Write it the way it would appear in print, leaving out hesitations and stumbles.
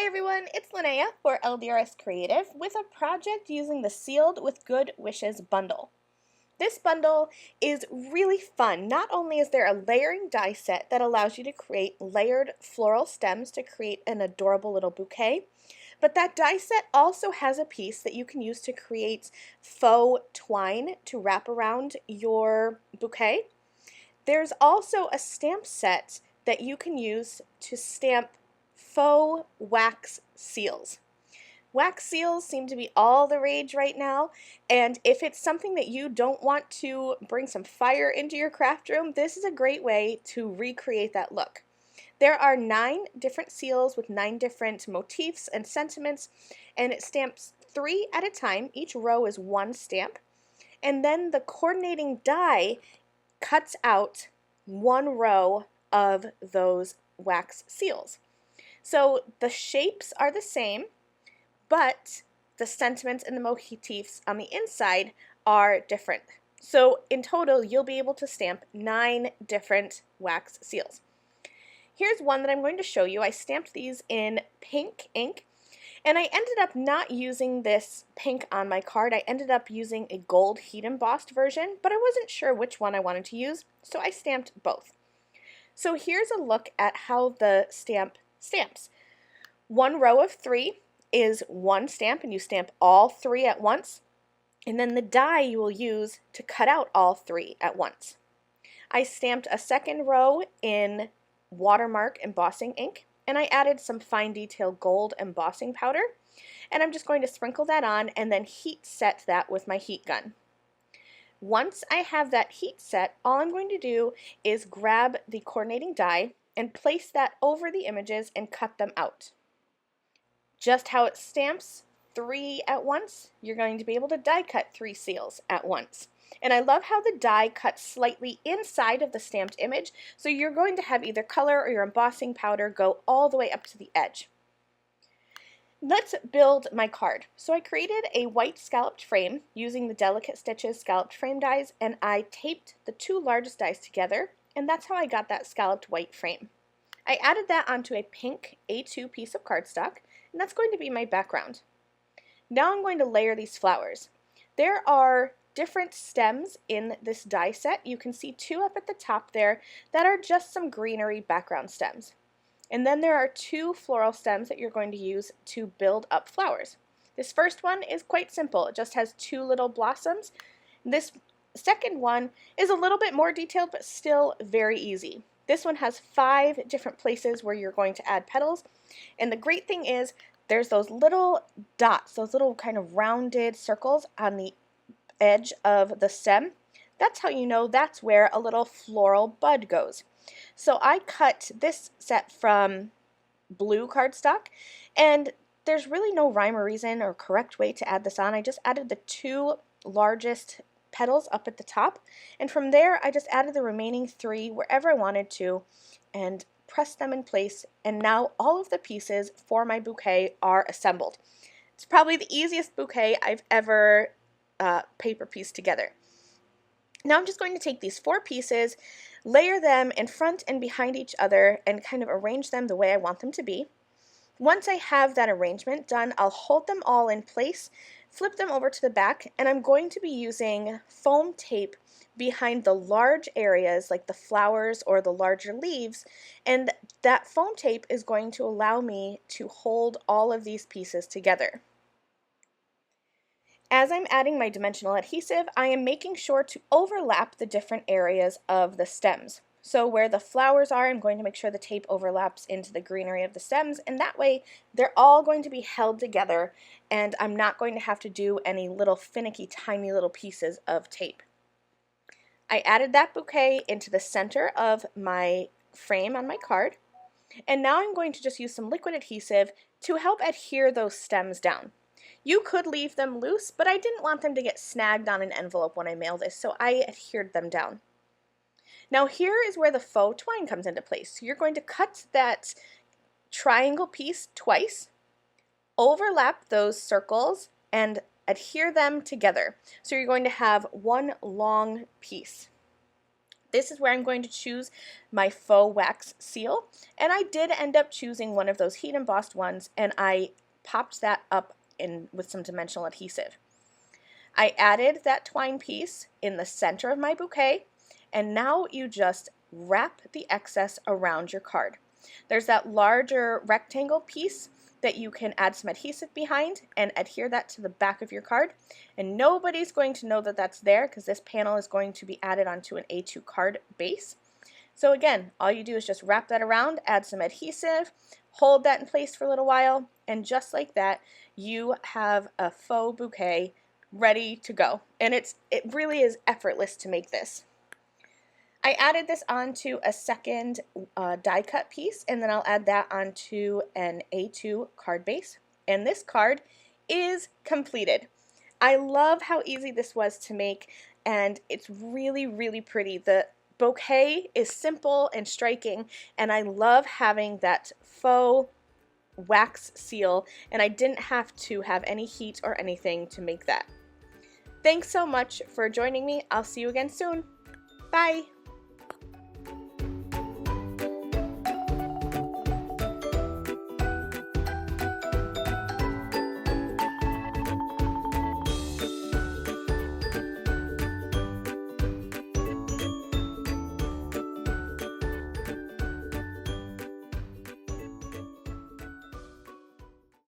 Hi everyone, it's Linnea for LDRS Creative with a project using the Sealed with Good Wishes bundle. This bundle is really fun. Not only is there a layering die set that allows you to create layered floral stems to create an adorable little bouquet, but that die set also has a piece that you can use to create faux twine to wrap around your bouquet. There's also a stamp set that you can use to stamp faux wax seals. Wax seals seem to be all the rage right now, and if it's something that you don't want to bring some fire into your craft room, this is a great way to recreate that look. There are 9 different seals with 9 different motifs and sentiments, and it stamps 3 at a time. Each row is 1 stamp, and then the coordinating die cuts out 1 row of those wax seals. So the shapes are the same, but the sentiments and the motifs on the inside are different. So in total, you'll be able to stamp 9 different wax seals. Here's one that I'm going to show you. I stamped these in pink ink, and I ended up not using this pink on my card. I ended up using a gold heat embossed version, but I wasn't sure which one I wanted to use, so I stamped both. So here's a look at how the stamp stamps. 1 row of 3 is 1 stamp, and you stamp all 3 at once, and then the die you will use to cut out all 3 at once. I stamped a second row in watermark embossing ink, and I added some fine detail gold embossing powder, and I'm just going to sprinkle that on and then heat set that with my heat gun. Once I have that heat set, all I'm going to do is grab the coordinating die and place that over the images and cut them out. Just how it stamps 3 at once, you're going to be able to die cut 3 seals at once. And I love how the die cuts slightly inside of the stamped image, so you're going to have either color or your embossing powder go all the way up to the edge. Let's build my card. So I created a white scalloped frame using the Delicate Stitches scalloped frame dies, and I taped the 2 largest dies together, and that's how I got that scalloped white frame. I added that onto a pink A2 piece of cardstock, and that's going to be my background. Now I'm going to layer these flowers. There are different stems in this die set. You can see 2 up at the top there that are just some greenery background stems. And then there are 2 floral stems that you're going to use to build up flowers. This first one is quite simple. It just has 2 little blossoms. This second one is a little bit more detailed, but still very easy. This one has 5 different places where you're going to add petals, and the great thing is there's those little dots, those little kind of rounded circles on the edge of the stem. That's how you know that's where a little floral bud goes. So I cut this set from blue cardstock, and there's really no rhyme or reason or correct way to add this on. I just added the 2 largest petals up at the top, and from there I just added the remaining 3 wherever I wanted to and pressed them in place, and now all of the pieces for my bouquet are assembled. It's probably the easiest bouquet I've ever paper pieced together. Now I'm just going to take these 4 pieces, layer them in front and behind each other, and kind of arrange them the way I want them to be. Once I have that arrangement done, I'll hold them all in place, flip them over to the back, and I'm going to be using foam tape behind the large areas like the flowers or the larger leaves, and that foam tape is going to allow me to hold all of these pieces together. As I'm adding my dimensional adhesive, I am making sure to overlap the different areas of the stems. So where the flowers are, I'm going to make sure the tape overlaps into the greenery of the stems, and that way they're all going to be held together, and I'm not going to have to do any little finicky tiny little pieces of tape. I added that bouquet into the center of my frame on my card, and now I'm going to just use some liquid adhesive to help adhere those stems down. You could leave them loose, but I didn't want them to get snagged on an envelope when I mail this, so I adhered them down. Now here is where the faux twine comes into place. So you're going to cut that triangle piece twice, overlap those circles, and adhere them together. So you're going to have one long piece. This is where I'm going to choose my faux wax seal, and I did end up choosing one of those heat embossed ones, and I popped that up in with some dimensional adhesive. I added that twine piece in the center of my bouquet, and now you just wrap the excess around your card. There's that larger rectangle piece that you can add some adhesive behind and adhere that to the back of your card, and nobody's going to know that that's there because this panel is going to be added onto an A2 card base. So again, all you do is just wrap that around, add some adhesive, hold that in place for a little while, and just like that, you have a faux bouquet ready to go. And it really is effortless to make this. I added this onto a second die cut piece, and then I'll add that onto an A2 card base. And this card is completed. I love how easy this was to make, and it's really, really pretty. The bouquet is simple and striking, and I love having that faux wax seal, and I didn't have to have any heat or anything to make that. Thanks so much for joining me. I'll see you again soon. Bye!